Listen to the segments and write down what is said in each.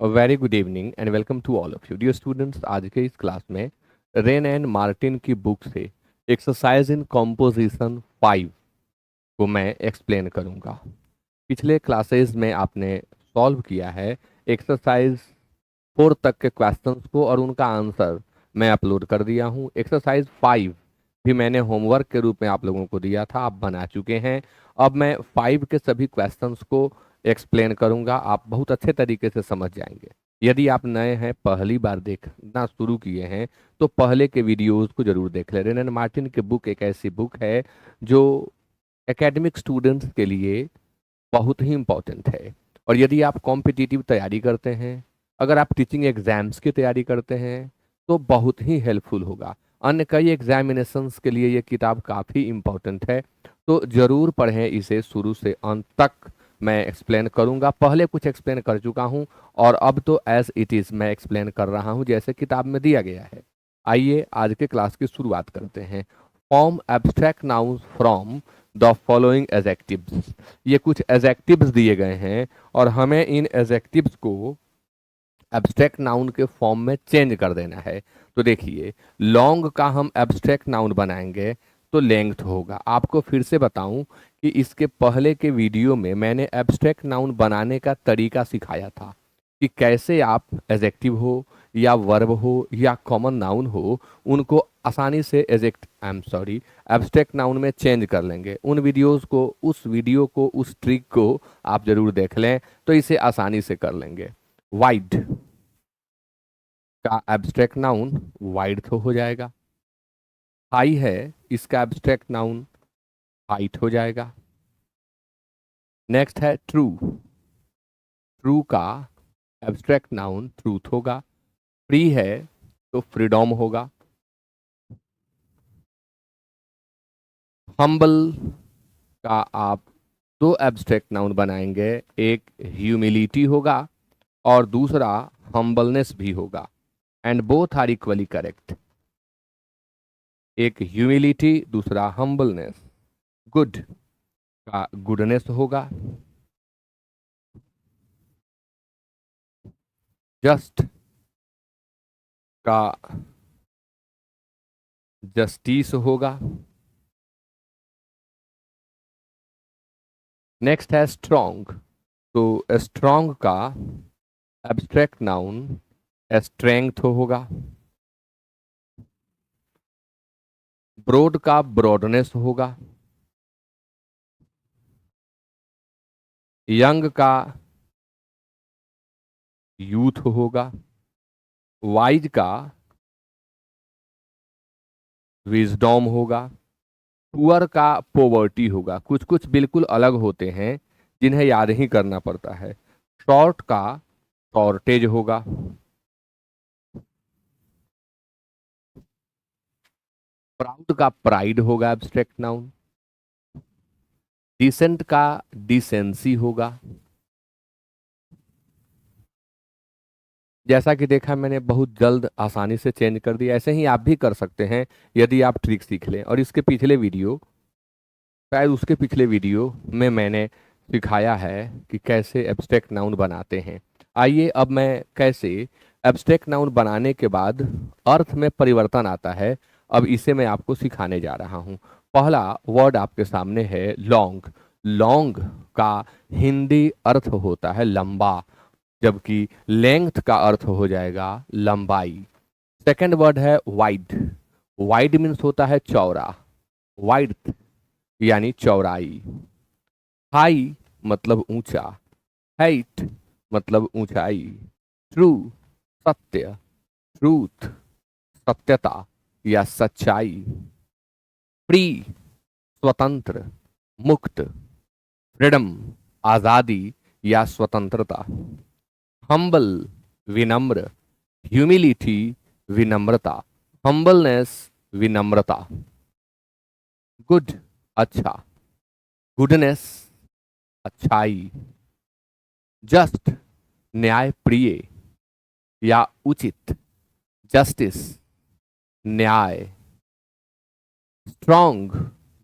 Very good evening and welcome to all of you dear students. आज के इस class में रेन एंड मार्टिन की बुक से एक्सरसाइज इन कॉम्पोजिशन 5 को मैं एक्सप्लेन करूंगा। पिछले क्लासेस में आपने सॉल्व किया है एक्सरसाइज 4 तक के क्वेश्चंस को और उनका आंसर मैं अपलोड कर दिया हूं। एक्सरसाइज 5 भी मैंने होमवर्क के रूप में आप लोगों को दिया था, आप बना चुके हैं। अब मैं 5 के सभी क्वेश्चंस को एक्सप्लेन करूंगा, आप बहुत अच्छे तरीके से समझ जाएंगे। यदि आप नए हैं, पहली बार देखना शुरू किए हैं, तो पहले के वीडियोस को जरूर देख लें। रेन एंड मार्टिन की बुक एक ऐसी बुक है जो एकेडमिक स्टूडेंट्स के लिए बहुत ही इम्पोर्टेंट है। और यदि आप कॉम्पिटिटिव तैयारी करते हैं, अगर आप टीचिंग एग्जाम्स की तैयारी करते हैं, तो बहुत ही हेल्पफुल होगा। अन्य कई एग्जामिनेशंस के लिए ये किताब काफ़ी इम्पोर्टेंट है, तो ज़रूर पढ़ें इसे शुरू से अंत तक। मैं एक्सप्लेन करूंगा, पहले कुछ एक्सप्लेन कर चुका हूं और अब तो एज इट इज़ मैं एक्सप्लेन कर रहा हूं जैसे किताब में दिया गया है। आइए आज के क्लास की शुरुआत करते हैं। Form abstract nouns from the following adjectives. ये कुछ एजेक्टिव्स दिए गए हैं और हमें इन एजेक्टिव्स को एब्स्ट्रैक्ट नाउन के फॉर्म में चेंज कर देना है। तो देखिए, लॉन्ग का हम एब्स्ट्रैक्ट नाउन बनाएंगे तो लेंथ होगा। आपको फिर से बताऊं कि इसके पहले के वीडियो में मैंने एब्स्ट्रैक्ट नाउन बनाने का तरीका सिखाया था कि कैसे आप एजेक्टिव हो या वर्ब हो या कॉमन नाउन हो, उनको आसानी से एब्स्ट्रैक्ट नाउन में चेंज कर लेंगे। उन वीडियोस को, उस वीडियो को, उस ट्रिक को आप जरूर देख लें, तो इसे आसानी से कर लेंगे। वाइड का एब्स्ट्रैक्ट नाउन वाइड तो हो जाएगा। हाई है, इसका एब्स्ट्रैक्ट नाउन हाइट हो जाएगा। नेक्स्ट है ट्रू। ट्रू का एब्स्ट्रैक्ट नाउन ट्रूथ होगा। फ्री है तो फ्रीडम होगा। हम्बल का आप दो एब्स्ट्रैक्ट नाउन बनाएंगे, एक ह्यूमिलिटी होगा और दूसरा हम्बलनेस भी होगा। And both are equally correct. एक ह्यूमिलिटी, दूसरा हम्बलनेस। गुड का गुडनेस होगा। जस्ट का जस्टिस होगा। नेक्स्ट है स्ट्रॉन्ग। तो स्ट्रॉन्ग का एब्स्ट्रैक्ट नाउन स्ट्रेंथ होगा। ब्रॉड का ब्रॉडनेस होगा। यंग का यूथ होगा। वाइज का विजडॉम होगा। पुअर का पोवर्टी होगा। कुछ कुछ बिल्कुल अलग होते हैं जिन्हें याद ही करना पड़ता है। शॉर्ट का शॉर्टेज होगा। प्राउड का प्राइड होगा एब्स्ट्रैक्ट नाउन। डिसेंट का डिसेंसी होगा। जैसा कि देखा, मैंने बहुत जल्द आसानी से चेंज कर दिया। ऐसे ही आप भी कर सकते हैं यदि आप ट्रिक सीख लें। और इसके पिछले वीडियो, शायद उसके पिछले वीडियो में मैंने सिखाया है कि कैसे एब्स्ट्रैक्ट नाउन बनाते हैं। आइए अब मैं कैसे एब्स्ट्रैक्ट नाउन बनाने के बाद अर्थ में परिवर्तन आता है, अब इसे मैं आपको सिखाने जा रहा हूँ। पहला वर्ड आपके सामने है लॉन्ग। लॉन्ग का हिंदी अर्थ होता है लंबा, जबकि लेंथ का अर्थ हो जाएगा लंबाई। सेकंड वर्ड है वाइड। वाइड मीन्स होता है चौड़ा। वाइड यानी चौड़ाई। हाई मतलब ऊंचा। हाइट मतलब ऊंचाई। ट्रू सत्य। ट्रूथ सत्यता या सच्चाई। फ्री स्वतंत्र, मुक्त। फ्रीडम आजादी या स्वतंत्रता। हम्बल विनम्र। ह्यूमिलिटी विनम्रता। हम्बलनेस विनम्रता। गुड अच्छा। गुडनेस अच्छाई। जस्ट न्याय प्रिय या उचित। जस्टिस न्याय। स्ट्रॉन्ग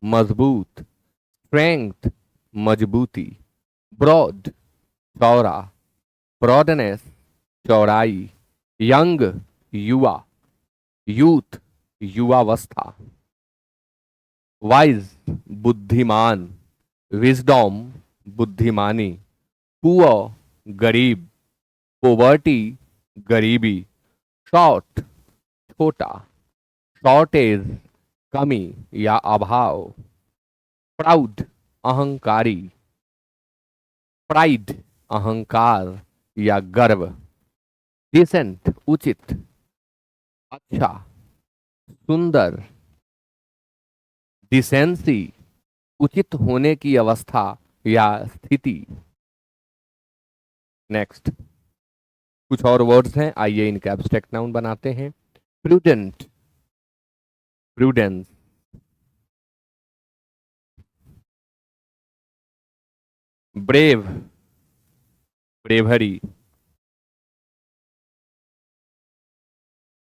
मजबूत। स्ट्रेंथ मजबूती। ब्रॉड चौड़ा। ब्रॉडनेस चौड़ाई, यंग युवा, यूथ युवावस्था, वाइज बुद्धिमान, विजडॉम बुद्धिमानी, पुअर गरीब, पोवर्टी गरीबी, शॉर्ट छोटा, शॉर्टेज कमी या अभाव, प्राउड अहंकारी, प्राइड अहंकार या गर्व, डिसेंट उचित, अच्छा, सुंदर, डिसेंसी उचित होने की अवस्था या स्थिति। नेक्स्ट कुछ और वर्ड्स हैं, आइए इनके एब्स्ट्रैक्ट नाउन बनाते हैं। Prudent, prudence, brave, bravery,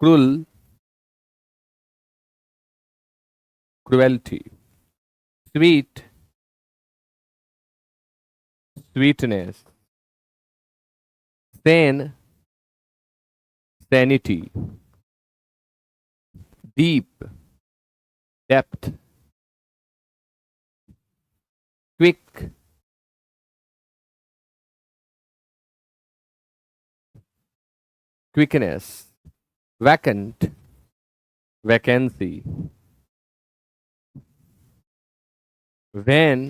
cruel, cruelty, sweet, sweetness, sane, sanity, deep, depth, quick, quickness, vacant, vacancy, vain,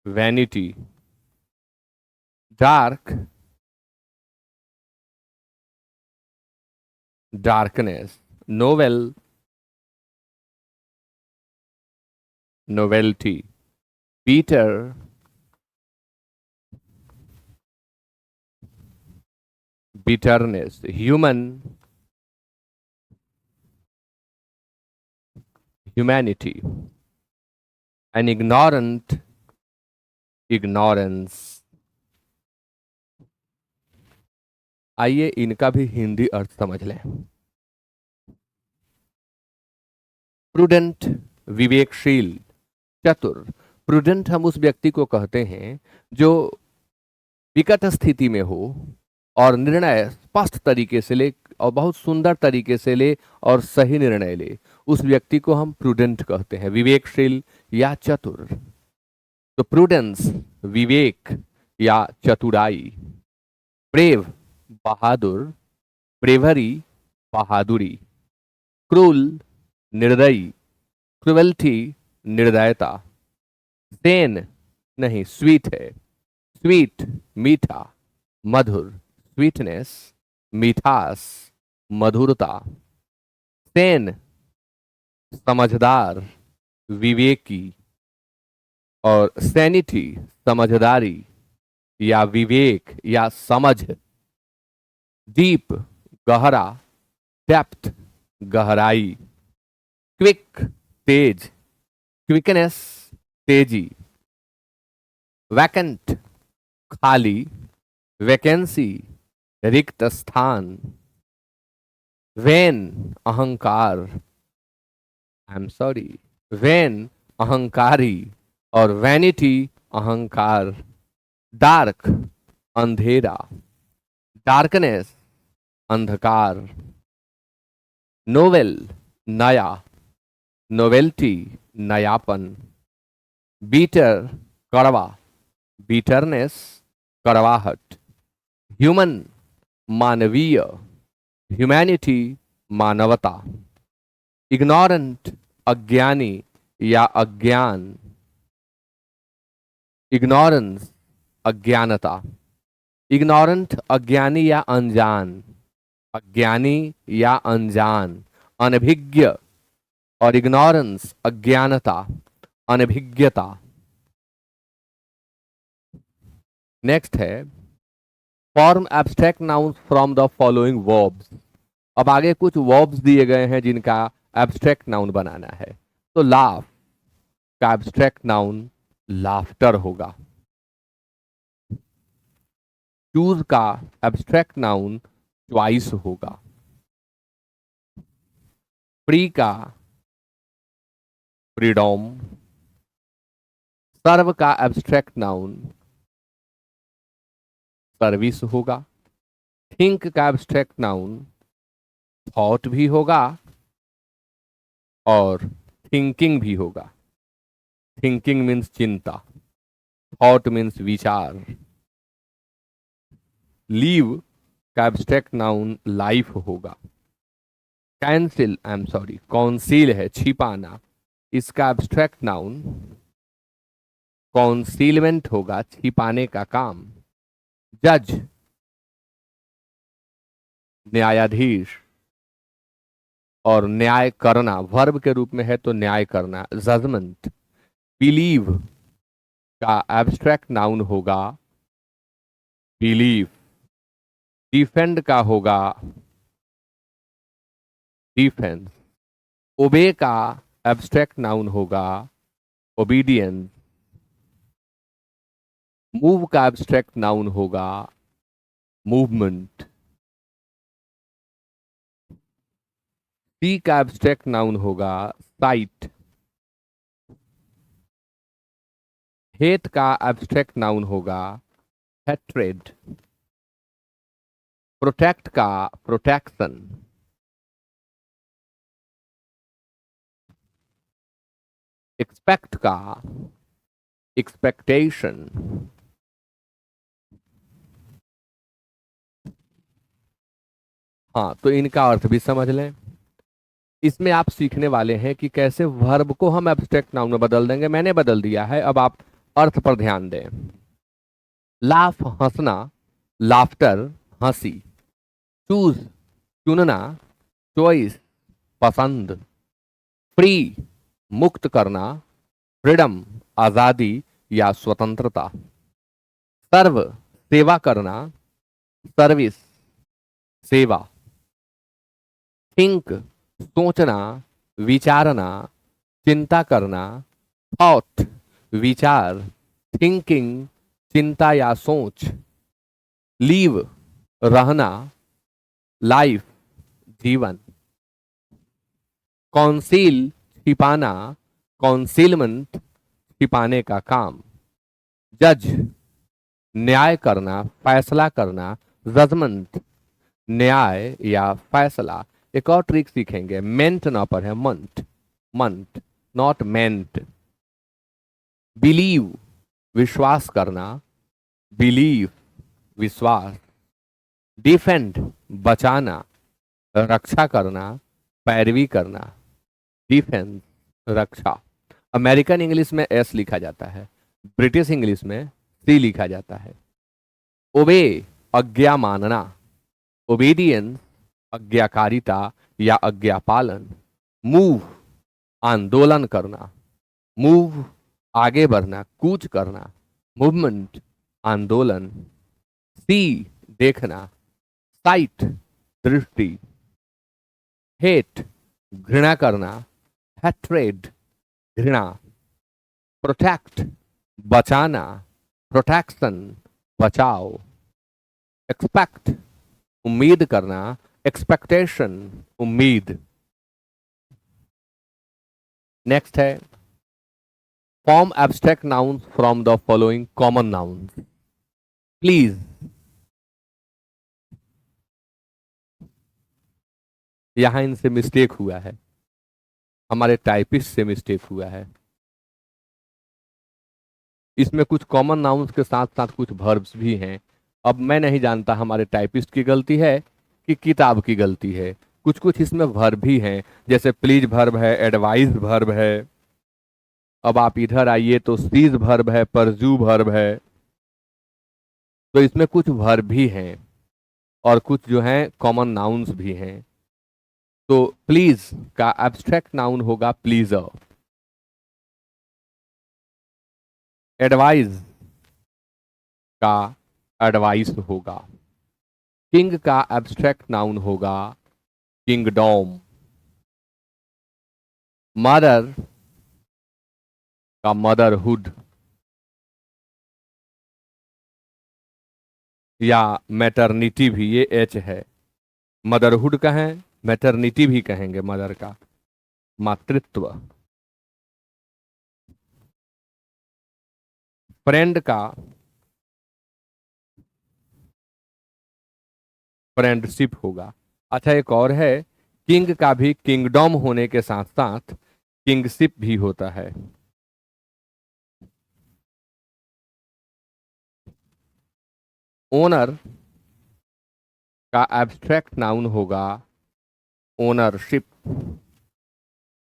vanity, dark, darkness, novel, novelty, bitter, bitterness, human, humanity, and ignorant, ignorance। आइए इनका भी हिंदी अर्थ समझ लें। Prudent विवेकशील, चतुर। Prudent हम उस व्यक्ति को कहते हैं जो विकट स्थिति में हो और निर्णय स्पष्ट तरीके से ले और बहुत सुंदर तरीके से ले और सही निर्णय ले, उस व्यक्ति को हम प्रूडेंट कहते हैं, विवेकशील या चतुर। तो प्रूडेंस विवेक या चतुराई, ब्रेव बहादुर, ब्रेवरी बहादुरी, क्रूल निर्दयी, क्रुएल्टी निर्दयता, सेन नहीं स्वीट है, स्वीट मीठा, मधुर स्वीटनेस मिठास मधुरता, सेन समझदार विवेकी, और सैनिटी समझदारी या विवेक या समझ, डीप गहरा, डेप्थ गहराई, क्विक तेज, क्विकनेस तेजी, वैकेंट खाली, वैकेंसी रिक्त स्थान, वैन अहंकार, आई एम सॉरी, वैन अहंकारी और वैनिटी अहंकार, डार्क अंधेरा, डार्कनेस अंधकार, नोवेल नया, नोवेल्टी नयापन, बीटर कड़वा, बीटरनेस कड़वाहट, ह्यूमन मानवीय, ह्यूमैनिटी मानवता, इग्नोरेंट अज्ञानी या अज्ञान, इग्नोरेंस अज्ञानता, इग्नोरेंट अज्ञानी या अनजान, अज्ञानी या अनजान, अनभिज्ञ, और इग्नोरेंस अज्ञानता, अनभिज्ञता। नेक्स्ट है form abstract noun from the following verbs. अब आगे कुछ वर्ब्स दिए गए हैं जिनका एब्स्ट्रैक्ट नाउन बनाना है। तो लाफ का एब्स्ट्रैक्ट नाउन लाफ्टर होगा। चूज का एब्स्ट्रैक्ट नाउन च्वाइस होगा। फ्री का फ्रीडम, सर्व का एब्स्ट्रैक्ट नाउन सर्विस होगा। थिंक का एब्स्ट्रैक्ट नाउन थॉट भी होगा और थिंकिंग भी होगा। थिंकिंग मीन्स चिंता, थॉट मीन्स विचार। लीव का एब्स्ट्रैक्ट नाउन लाइफ होगा। Cancel, I am sorry, council है छिपाना, इसका एब्स्ट्रैक्ट नाउन कॉन्सीलमेंट होगा, छिपाने का काम। जज, न्यायाधीश, और न्याय करना वर्ब के रूप में है तो न्याय करना, जजमेंट। बिलीव का एब्स्ट्रैक्ट नाउन होगा बिलीफ। डिफेंड का होगा डिफेंस। ओबे का एब्स्ट्रैक्ट नाउन होगा ओबीडियंस। मूव का एब्स्ट्रैक्ट नाउन होगा मूवमेंट। सी का एब्स्ट्रैक्ट नाउन होगा साइट। हेट का एब्स्ट्रैक्ट नाउन होगा हेट्रेड। प्रोटेक्ट का प्रोटेक्शन। एक्सपेक्ट का एक्सपेक्टेशन। हाँ, तो इनका अर्थ भी समझ लें। इसमें आप सीखने वाले हैं कि कैसे वर्ब को हम एब्स्ट्रैक्ट नाउन में बदल देंगे। मैंने बदल दिया है, अब आप अर्थ पर ध्यान दें। लाफ हंसना, लाफ्टर हंसी। चूज चुनना, चॉइस पसंद। फ्री मुक्त करना, फ्रीडम आजादी या स्वतंत्रता। सर्व सेवा करना, सर्विस सेवा। थिंक सोचना, विचारना, चिंता करना। थॉट विचार, थिंकिंग चिंता या सोच। लीव रहना, लाइफ जीवन। कॉन्सील छिपाना, कॉन्सीलमेंट छिपाने का काम। जज न्याय करना, फैसला करना, जजमेंट न्याय या फैसला। एक और ट्रिक सीखेंगे, मेंट ना पढ़े मंट, मंट नॉट मेंट। बिलीव विश्वास करना, बिलीव विश्वास। डिफेंड बचाना, रक्षा करना, पैरवी करना। डिफेंस रक्षा। अमेरिकन इंग्लिश में एस लिखा जाता है, ब्रिटिश इंग्लिश में सी लिखा जाता है। ओबे आज्ञा मानना, ओबीडियंस आज्ञाकारिता या आज्ञा पालन। मूव आंदोलन करना, मूव आगे बढ़ना, कूच करना, मूवमेंट आंदोलन। सी देखना, साइट दृष्टि। हेट घृणा करना, हैट्रेड घृणा। प्रोटेक्ट बचाना, प्रोटेक्शन बचाओ। एक्सपेक्ट उम्मीद करना, एक्सपेक्टेशन उम्मीद। नेक्स्ट है form abstract nouns from the following common nouns please. यहां इनसे मिस्टेक हुआ है, हमारे टाइपिस्ट से मिस्टेक हुआ है। इसमें कुछ कॉमन नाउन्स के साथ साथ कुछ वर्ब्स भी हैं। अब मैं नहीं जानता हमारे टाइपिस्ट की गलती है कि किताब की गलती है। कुछ कुछ इसमें वर्ब भी हैं, जैसे प्लीज वर्ब है, एडवाइज वर्ब है। अब आप इधर आइए तो सीज वर्ब है, परजू वर्ब है। तो इसमें कुछ वर्ब भी हैं और कुछ जो हैं कॉमन नाउन्स भी हैं। तो प्लीज का एब्स्ट्रैक्ट नाउन होगा प्लीजर। एडवाइज का एडवाइस होगा। किंग का एब्स्ट्रैक्ट नाउन होगा किंगडॉम। मदर का मदरहुड या मैटरनिटी भी, ये एच है। मदरहुड कहें, मैटरनिटी भी कहेंगे, मदर का मातृत्व। फ्रेंड का फ्रेंडशिप होगा। अच्छा, एक और है, किंग का भी किंगडम होने के साथ साथ किंगशिप भी होता है। ओनर का एब्स्ट्रैक्ट नाउन होगा ओनरशिप।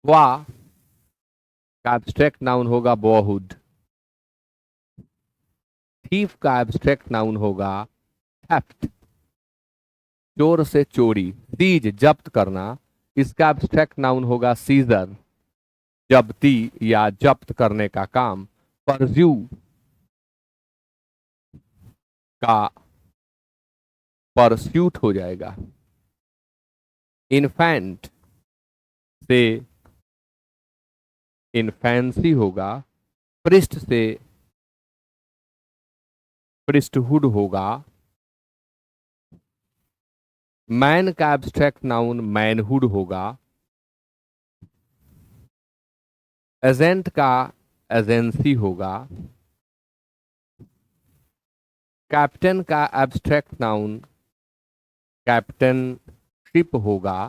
वा का एब्स्ट्रैक्ट नाउन होगा बॉहुड। थीफ का एब्स्ट्रैक्ट नाउन होगा थेफ्ट, चोर से चोरी। सीज जब्त करना, इसका एब्स्ट्रैक्ट नाउन होगा सीजर, जब्ती या जब्त करने का काम। परज्यू का परस्यूट हो जाएगा। इन्फेंट से इन्फेंसी होगा। पृष्ठ से पृष्ठहुड होगा। मैन का एब्स्ट्रैक्ट नाउन मैनहुड होगा। एजेंट का एजेंसी होगा। कैप्टन का एब्स्ट्रैक्ट नाउन कैप्टनशिप होगा।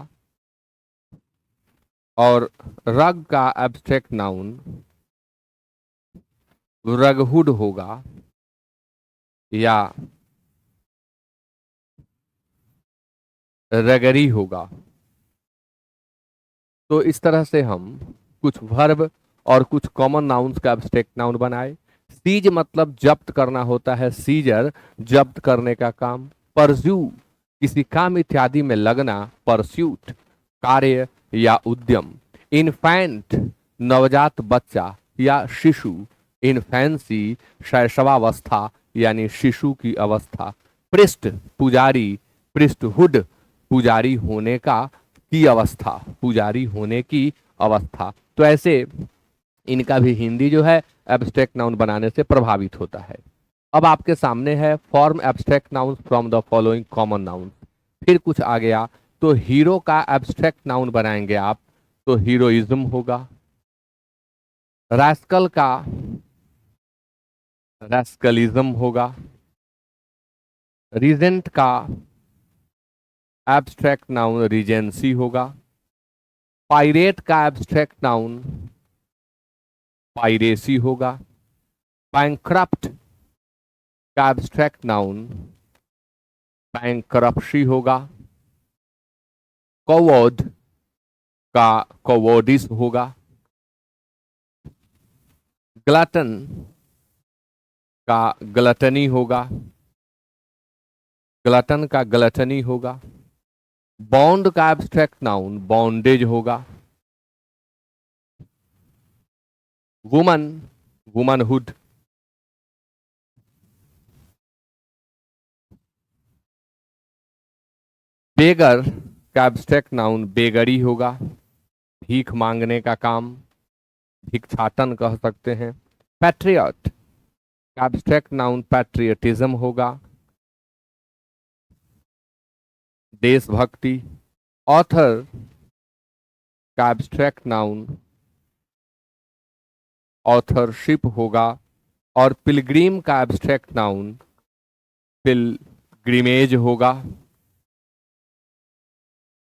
और रग का एब्स्ट्रैक्ट नाउन रगहुड होगा या रगरी होगा। तो इस तरह से हम कुछ वर्ब और कुछ कॉमन नाउन्स का एब्स्ट्रैक्ट नाउन बनाए। सीज मतलब जब्त करना होता है, सीजर जब्त करने का काम। परज्यू किसी काम इत्यादि में लगना, परस्यूट कार्य या उद्यम। इन्फेंट नवजात बच्चा या शिशु, इन्फेंसी शैशवावस्था यानी शिशु की अवस्था। पृष्ठ पुजारी, पृष्ठहुड पुजारी होने का की अवस्था, पुजारी होने की अवस्था। तो ऐसे इनका भी हिंदी जो है एब्स्ट्रैक्ट नाउन बनाने से प्रभावित होता है। अब आपके सामने है form abstract noun from the following common noun. फिर कुछ आ गया तो हीरो का एब्स्ट्रैक्ट नाउन बनाएंगे आप, तो हीरोइज्म होगा। रैस्कल का रैस्कलिज्म होगा। रीजेंट का एब्स्ट्रैक्ट नाउन रीजेंसी होगा। पायरेट का एब्स्ट्रैक्ट नाउन पायरेसी होगा। बैंक्रप्ट का एब्स्ट्रैक्ट नाउन बैंक्रप्सी होगा। कॉवर्ड का कॉवर्डिस होगा। ग्लटन का ग्लटनी होगा। ग्लटन का ग्लटनी होगा। बॉन्ड का एब्स्ट्रैक्ट नाउन बॉन्डेज होगा। Woman womanhood. बेगर का एब्स्ट्रैक्ट नाउन बेगरी होगा, भीख मांगने का काम, भिक्षाटन कह सकते हैं। पैट्रियट का एब्स्ट्रैक्ट नाउन पैट्रियटिज्म होगा, देशभक्ति। ऑथर का एब्स्ट्रैक्ट नाउन ऑथरशिप होगा। और पिलग्रीम का एब्स्ट्रैक्ट नाउन पिलग्रिमेज होगा।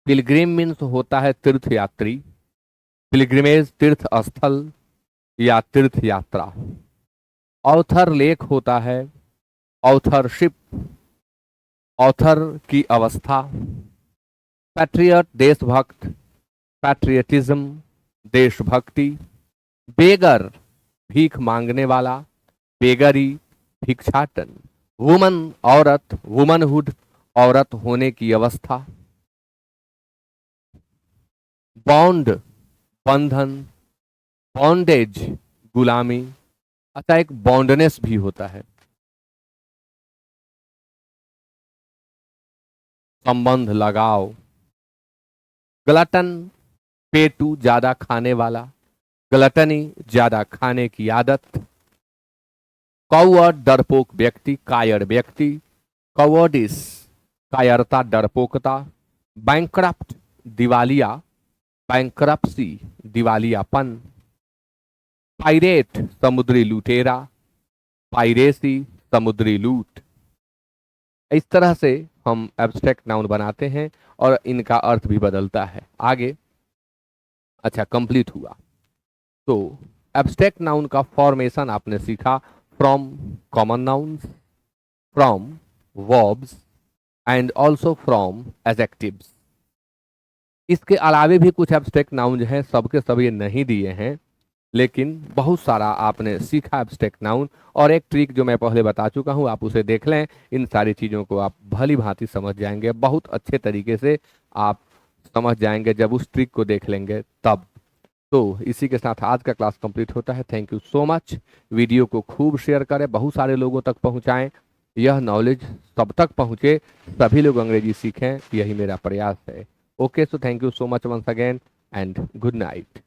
पिलग्रिम मीन्स होता है तीर्थ यात्री, पिलग्रिमेज तीर्थ स्थल या तीर्थ यात्रा। ऑथर लेख होता है। ऑथरशिप ऑथर की अवस्था। पैट्रियट देशभक्त, पैट्रियटिज्म देशभक्ति। बेगर भीख मांगने वाला, बेगरी भिक्षाटन। वुमन औरत, वुमनहुड औरत होने की अवस्था। बॉन्ड बंधन, बॉन्डेज गुलामी। अच्छा, एक बॉन्डनेस भी होता है, संबंध लगाव। ग्लटन पेटू ज्यादा खाने वाला, ग्लटनी ज्यादा खाने की आदत। कौवर्ड डरपोक व्यक्ति, कायर व्यक्ति। कवर्डिस कायरता, डरपोकता। बैंक्रप्ट दिवालिया, बैंक्रप्सी दिवालियापन। पायरेट समुद्री लुटेरा, पायरेसी समुद्री लूट। इस तरह से हम एब्स्ट्रैक्ट नाउन बनाते हैं और इनका अर्थ भी बदलता है। आगे अच्छा कंप्लीट हुआ। तो एब्स्ट्रैक्ट नाउन का फॉर्मेशन आपने सीखा from common nouns, from verbs and also from adjectives. इसके अलावे भी कुछ एब्स्ट्रैक्ट नाउन हैं, सबके सब ये नहीं दिए हैं, लेकिन बहुत सारा आपने सीखा एब्स्ट्रैक्ट नाउन। और एक ट्रिक जो मैं पहले बता चुका हूं, आप उसे देख लें, इन सारी चीज़ों को आप भली भांति समझ जाएंगे, बहुत अच्छे तरीके से आप समझ जाएंगे जब उस ट्रिक को देख लेंगे तब। तो इसी के साथ आज का क्लास कंप्लीट होता है। Thank you so much. Video को खूब शेयर करें, बहुत सारे लोगों तक पहुंचाएं, यह नॉलेज सब तक पहुंचे, सभी लोग अंग्रेजी सीखें, यही मेरा प्रयास है। Okay, so thank you so much once again and good night.